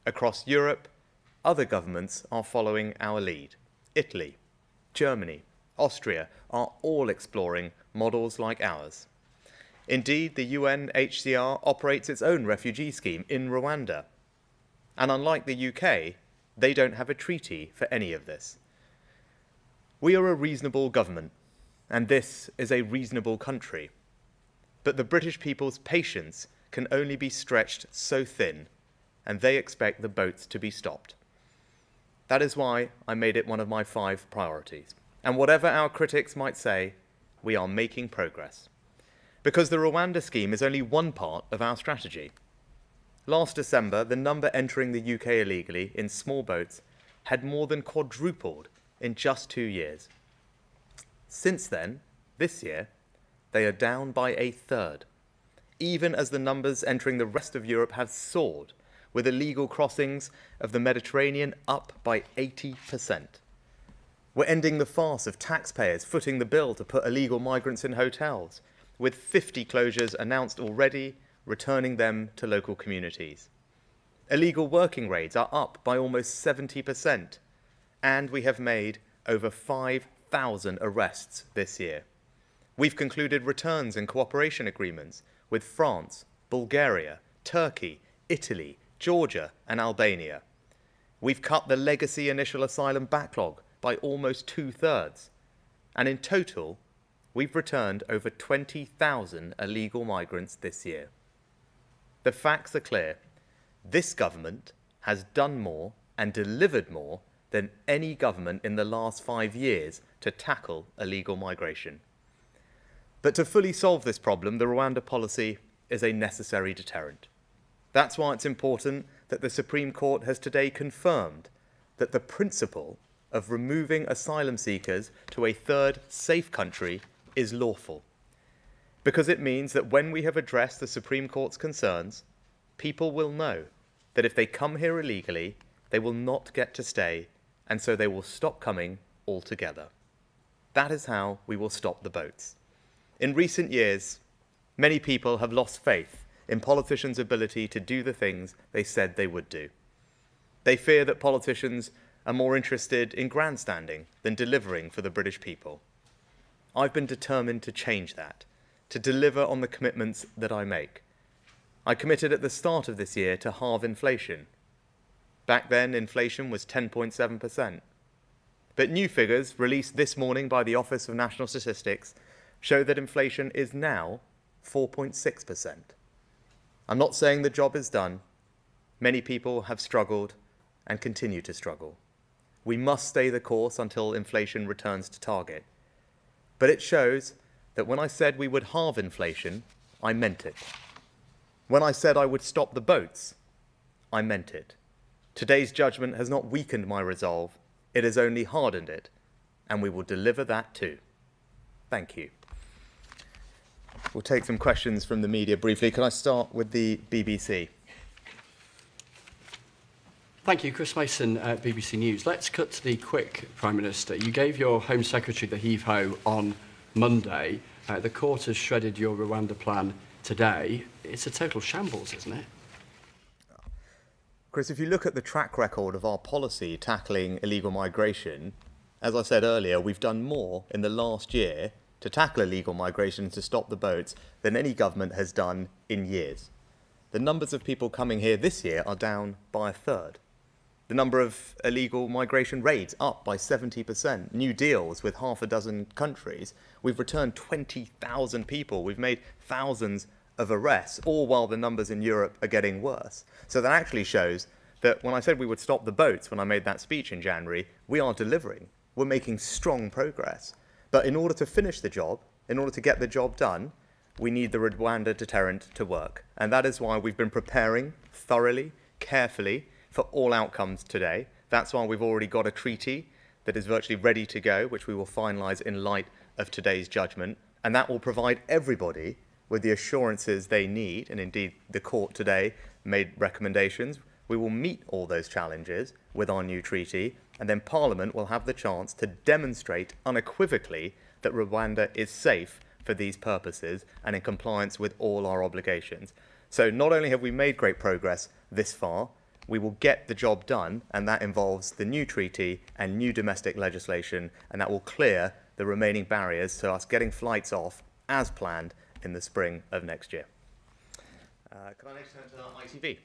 Across Europe, other governments are following our lead. Italy, Germany, Austria are all exploring models like ours. Indeed, the UNHCR operates its own refugee scheme in Rwanda. And unlike the UK, they don't have a treaty for any of this. We are a reasonable government, and this is a reasonable country. But the British people's patience can only be stretched so thin, and they expect the boats to be stopped. That is why I made it one of my 5 priorities. And whatever our critics might say, we are making progress. Because the Rwanda scheme is only one part of our strategy. Last December, the number entering the UK illegally in small boats had more than quadrupled in just 2 years. Since then, this year, they are down by a third, even as the numbers entering the rest of Europe have soared, with illegal crossings of the Mediterranean up by 80%. We're ending the farce of taxpayers footing the bill to put illegal migrants in hotels, with 50 closures announced already, returning them to local communities. Illegal working raids are up by almost 70%, and we have made over 5,000 arrests this year. We've concluded returns and cooperation agreements with France, Bulgaria, Turkey, Italy, Georgia, and Albania. We've cut the legacy initial asylum backlog by almost 2/3, and in total, we've returned over 20,000 illegal migrants this year. The facts are clear. This government has done more and delivered more than any government in the last 5 years to tackle illegal migration. But to fully solve this problem, the Rwanda policy is a necessary deterrent. That's why it's important that the Supreme Court has today confirmed that the principle of removing asylum seekers to a third safe country is lawful. Because it means that when we have addressed the Supreme Court's concerns, people will know that if they come here illegally, they will not get to stay, and so they will stop coming altogether. That is how we will stop the boats. In recent years, many people have lost faith in politicians' ability to do the things they said they would do. They fear that politicians are more interested in grandstanding than delivering for the British people. I've been determined to change that, to deliver on the commitments that I make. I committed at the start of this year to halve inflation. Back then, inflation was 10.7%. But new figures released this morning by the Office of National Statistics show that inflation is now 4.6%. I'm not saying the job is done. Many people have struggled and continue to struggle. We must stay the course until inflation returns to target. But it shows that when I said we would halve inflation, I meant it. When I said I would stop the boats, I meant it. Today's judgment has not weakened my resolve, it has only hardened it, and we will deliver that too. Thank you. We'll take some questions from the media briefly. Can I start with the BBC? Thank you. Chris Mason at BBC News. Let's cut to the quick, Prime Minister. You gave your Home Secretary the heave-ho on Monday. The court has shredded your Rwanda plan today. It's a total shambles, isn't it? Chris, if you look at the track record of our policy tackling illegal migration, as I said earlier, we've done more in the last year to tackle illegal migration and to stop the boats than any government has done in years. The numbers of people coming here this year are down by a third. The number of illegal migration raids up by 70%. New deals with half a dozen countries. We've returned 20,000 people. We've made thousands of arrests, all while the numbers in Europe are getting worse. So that actually shows that when I said we would stop the boats when I made that speech in January, we are delivering. We're making strong progress. But in order to finish the job, in order to get the job done, we need the Rwanda deterrent to work. And that is why we've been preparing thoroughly, carefully, for all outcomes today. That's why we've already got a treaty that is virtually ready to go, which we will finalise in light of today's judgment. And that will provide everybody with the assurances they need. And indeed, the court today made recommendations. We will meet all those challenges with our new treaty. And then Parliament will have the chance to demonstrate unequivocally that Rwanda is safe for these purposes and in compliance with all our obligations. So not only have we made great progress this far, we will get the job done, and that involves the new treaty and new domestic legislation, and that will clear the remaining barriers to us getting flights off as planned in the spring of next year. Can I next turn to ITV?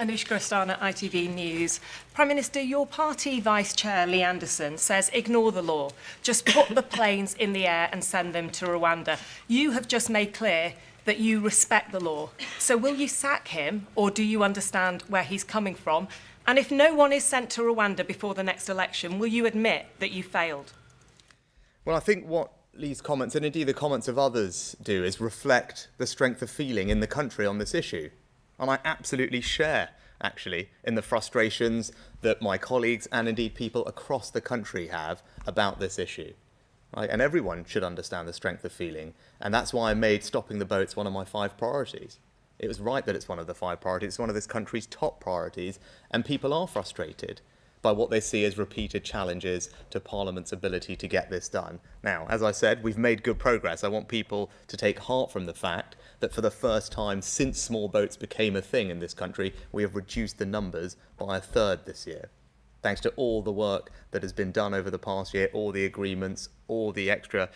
Anushka Astana, ITV News. Prime Minister, your party Vice Chair Lee Anderson says ignore the law, just put the planes in the air and send them to Rwanda. You have just made clear that you respect the law. So will you sack him, or do you understand where he's coming from? And if no one is sent to Rwanda before the next election, will you admit that you failed? Well, I think what Lee's comments, and indeed the comments of others, do is reflect the strength of feeling in the country on this issue. And I absolutely share, actually, in the frustrations that my colleagues and indeed people across the country have about this issue. Right? And everyone should understand the strength of feeling. And that's why I made stopping the boats one of my 5 priorities. It was right that it's one of the 5 priorities. It's one of this country's top priorities. And people are frustrated by what they see as repeated challenges to Parliament's ability to get this done. Now, as I said, we've made good progress. I want people to take heart from the fact that for the first time since small boats became a thing in this country, we have reduced the numbers by 1/3 this year. Thanks to all the work that has been done over the past year, all the agreements, all the extra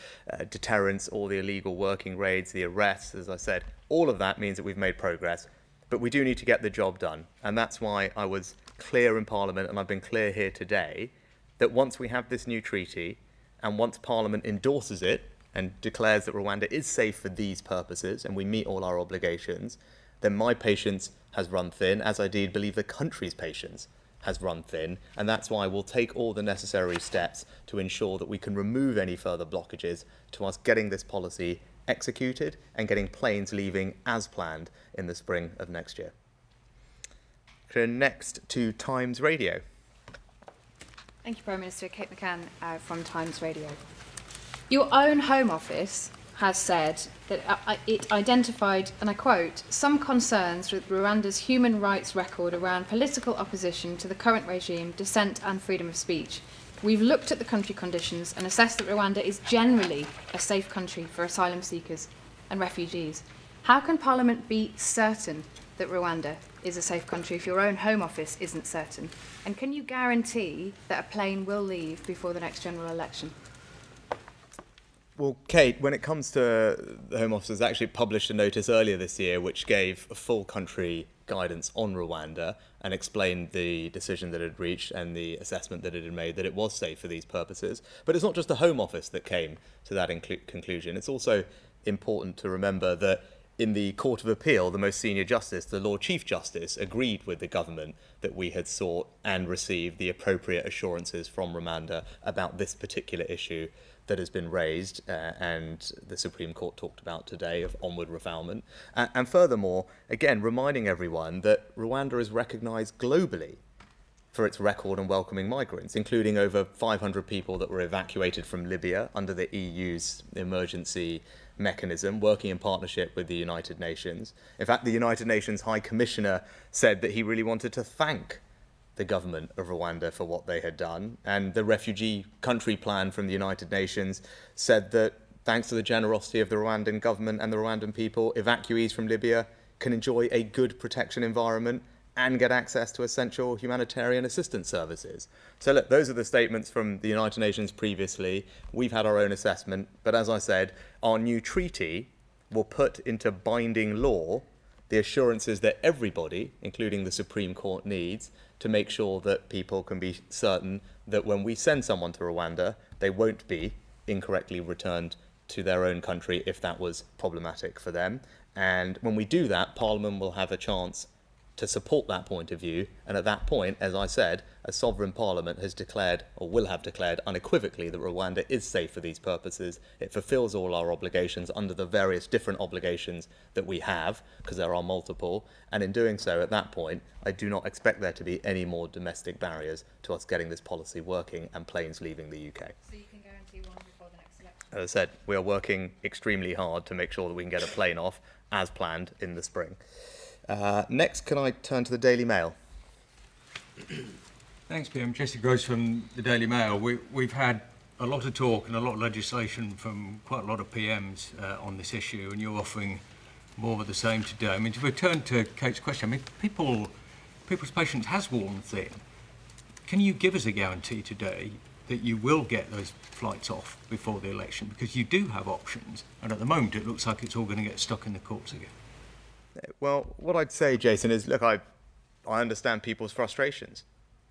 deterrence, all the illegal working raids, the arrests, as I said, all of that means that we've made progress. But we do need to get the job done. And that's why I was clear in Parliament, and I've been clear here today, that once we have this new treaty, and once Parliament endorses it and declares that Rwanda is safe for these purposes, and we meet all our obligations, then my patience has run thin, as I indeed believe the country's patience has run thin, and that's why we'll take all the necessary steps to ensure that we can remove any further blockages to us getting this policy executed and getting planes leaving as planned in the spring of next year. Next to Times Radio. Thank you, Prime Minister. Kate McCann from Times Radio. Your own Home Office has said that it identified, and I quote, some concerns with Rwanda's human rights record around political opposition to the current regime, dissent and freedom of speech. We've looked at the country conditions and assessed that Rwanda is generally a safe country for asylum seekers and refugees. How can Parliament be certain that Rwanda is a safe country if your own Home Office isn't certain? And can you guarantee that a plane will leave before the next general election? Well, Kate, when it comes to the Home Office, has actually published a notice earlier this year which gave a full country guidance on Rwanda and explained the decision that it had reached and the assessment that it had made that it was safe for these purposes. But it's not just the Home Office that came to that conclusion. It's also important to remember that in the Court of Appeal, the most senior justice, the Lord Chief Justice, agreed with the government that we had sought and received the appropriate assurances from Rwanda about this particular issue that has been raised and the Supreme Court talked about today of onward refoulement. And furthermore, again, reminding everyone that Rwanda is recognised globally for its record in welcoming migrants, including over 500 people that were evacuated from Libya under the EU's emergency mechanism, working in partnership with the United Nations. In fact, the United Nations High Commissioner said that he really wanted to thank the government of Rwanda for what they had done. And the refugee country plan from the United Nations said that thanks to the generosity of the Rwandan government and the Rwandan people, evacuees from Libya can enjoy a good protection environment and get access to essential humanitarian assistance services. So look, those are the statements from the United Nations previously. We've had our own assessment, but as I said, our new treaty will put into binding law the assurances that everybody, including the Supreme Court, needs to make sure that people can be certain that when we send someone to Rwanda, they won't be incorrectly returned to their own country if that was problematic for them. And when we do that, Parliament will have a chance to support that point of view. And at that point, as I said, a sovereign parliament has declared, or will have declared unequivocally, that Rwanda is safe for these purposes. It fulfills all our obligations under the various different obligations that we have, because there are multiple. And in doing so, at that point, I do not expect there to be any more domestic barriers to us getting this policy working and planes leaving the UK. So you can guarantee one before the next election? As I said, we are working extremely hard to make sure that we can get a plane off as planned in the spring. Next, can I turn to the Daily Mail? Thanks, PM. Jesse Gross from the Daily Mail. We've had a lot of talk and a lot of legislation from quite a lot of PMs on this issue, and you're offering more of the same today. I mean, to return to Kate's question, I mean, people people's patience has worn thin. Can you give us a guarantee today that you will get those flights off before the election? Because you do have options, and at the moment it looks like it's all going to get stuck in the courts again. Well, what I'd say, Jason, is look, I understand people's frustrations.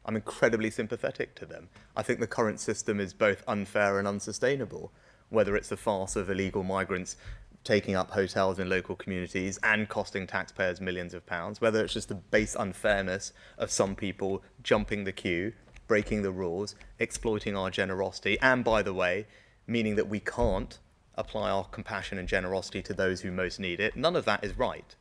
I'm incredibly sympathetic to them. I think the current system is both unfair and unsustainable, whether it's the farce of illegal migrants taking up hotels in local communities and costing taxpayers millions of pounds, whether it's just the base unfairness of some people jumping the queue, breaking the rules, exploiting our generosity, and, by the way, meaning that we can't apply our compassion and generosity to those who most need it. None of that is right.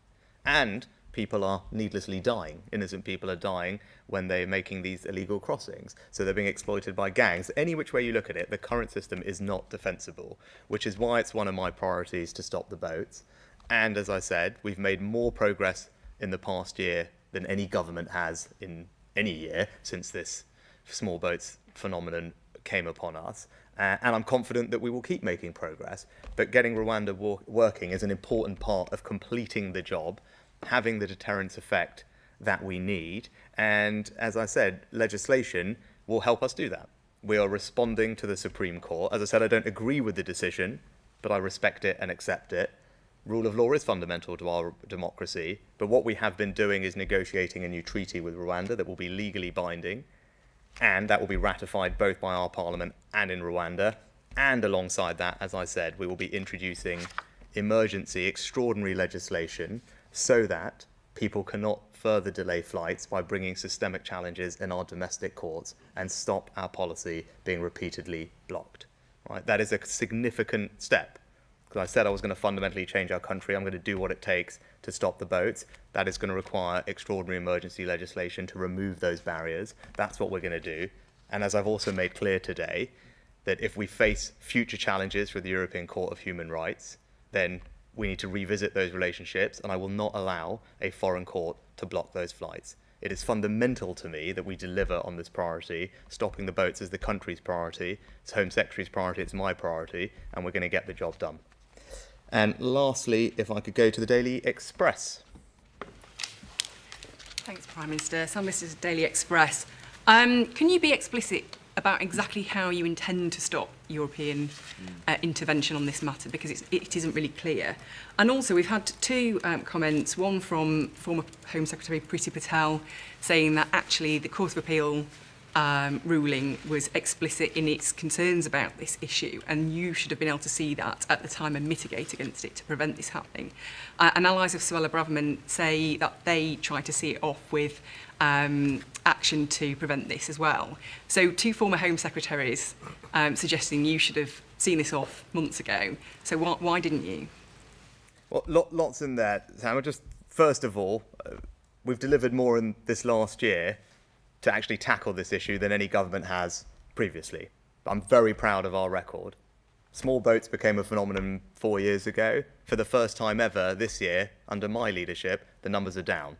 And people are needlessly dying. Innocent people are dying when they're making these illegal crossings. So they're being exploited by gangs. Any which way you look at it, the current system is not defensible, which is why it's one of my priorities to stop the boats. And as I said, we've made more progress in the past year than any government has in any year since this small boats phenomenon came upon us. And I'm confident that we will keep making progress. But getting Rwanda working is an important part of completing the job, having the deterrence effect that we need. And as I said, legislation will help us do that. We are responding to the Supreme Court. As I said, I don't agree with the decision, but I respect it and accept it. Rule of law is fundamental to our democracy. But what we have been doing is negotiating a new treaty with Rwanda that will be legally binding. And that will be ratified both by our parliament and in Rwanda. And alongside that, as I said, we will be introducing emergency, extraordinary legislation so that people cannot further delay flights by bringing systemic challenges in our domestic courts and stop our policy being repeatedly blocked. Right? That is a significant step. Because I said I was going to fundamentally change our country. I'm going to do what it takes to stop the boats. That is going to require extraordinary emergency legislation to remove those barriers. That's what we're going to do. And as I've also made clear today, that if we face future challenges for the European Court of Human Rights, then we need to revisit those relationships, and I will not allow a foreign court to block those flights. It is fundamental to me that we deliver on this priority. Stopping the boats is the country's priority, it's Home Secretary's priority, it's my priority, and we're going to get the job done. And lastly, if I could go to the Daily Express. Thanks, Prime Minister. Sam, this is Daily Express. Can you be explicit about exactly how you intend to stop European intervention on this matter, because it isn't really clear? And also, we've had two comments, one from former Home Secretary Priti Patel saying that actually the Court of Appeal ruling was explicit in its concerns about this issue, and you should have been able to see that at the time and mitigate against it to prevent this happening. And allies of Suella Braverman say that they try to see it off with action to prevent this as well. So two former Home Secretaries suggesting you should have seen this off months ago. So why didn't you? Well, lots in there, Sam. Just first of all, we've delivered more in this last year to actually tackle this issue than any government has previously. I'm very proud of our record. Small boats became a phenomenon 4 years ago. For the first time ever this year, under my leadership, the numbers are down.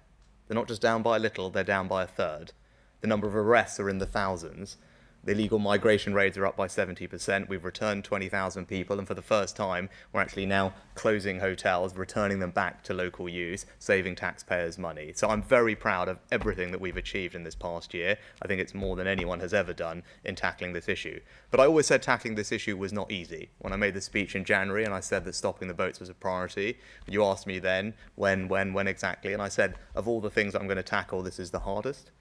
They're not just down by a little, they're down by a third. The number of arrests are in the thousands. The illegal migration rates are up by 70%. We've returned 20,000 people, and for the first time, we're actually now closing hotels, returning them back to local use, saving taxpayers money. So I'm very proud of everything that we've achieved in this past year. I think it's more than anyone has ever done in tackling this issue. But I always said tackling this issue was not easy. When I made the speech in January and I said that stopping the boats was a priority, you asked me then, when exactly, and I said, of all the things I'm going to tackle, this is the hardest.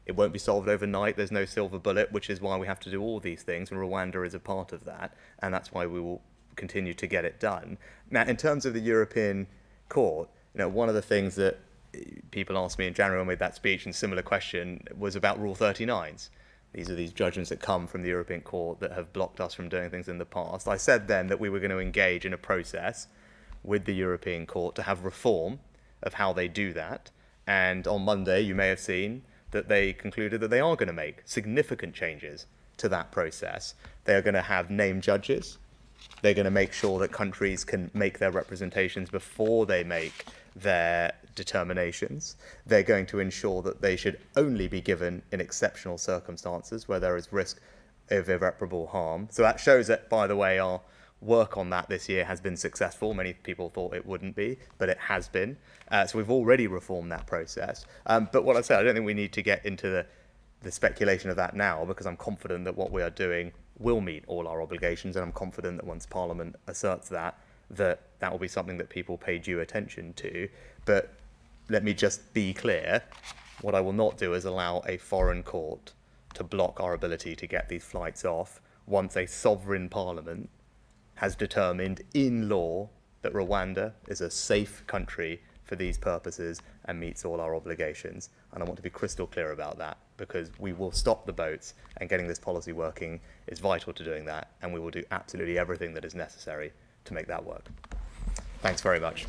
It won't be solved overnight. There's no silver bullet, which is why we have to do all these things, and Rwanda is a part of that, and that's why we will continue to get it done. Now, in terms of the European Court, one of the things that people asked me in January when I made that speech, and similar question, was about Rule 39s. These are these judgments that come from the European Court that have blocked us from doing things in the past. I said then that we were going to engage in a process with the European Court to have reform of how they do that, and on Monday, you may have seen that they concluded that they are going to make significant changes to that process. They are going to have named judges. They're going to make sure that countries can make their representations before they make their determinations. They're going to ensure that they should only be given in exceptional circumstances where there is risk of irreparable harm. So that shows that, by the way, our work on that this year has been successful. Many people thought it wouldn't be, but it has been. So we've already reformed that process. But what I said, I don't think we need to get into the speculation of that now, because I'm confident that what we are doing will meet all our obligations, and I'm confident that once Parliament asserts that will be something that people pay due attention to. But let me just be clear, what I will not do is allow a foreign court to block our ability to get these flights off once a sovereign parliament has determined in law that Rwanda is a safe country for these purposes and meets all our obligations. And I want to be crystal clear about that, because we will stop the boats, and getting this policy working is vital to doing that, and we will do absolutely everything that is necessary to make that work. Thanks very much.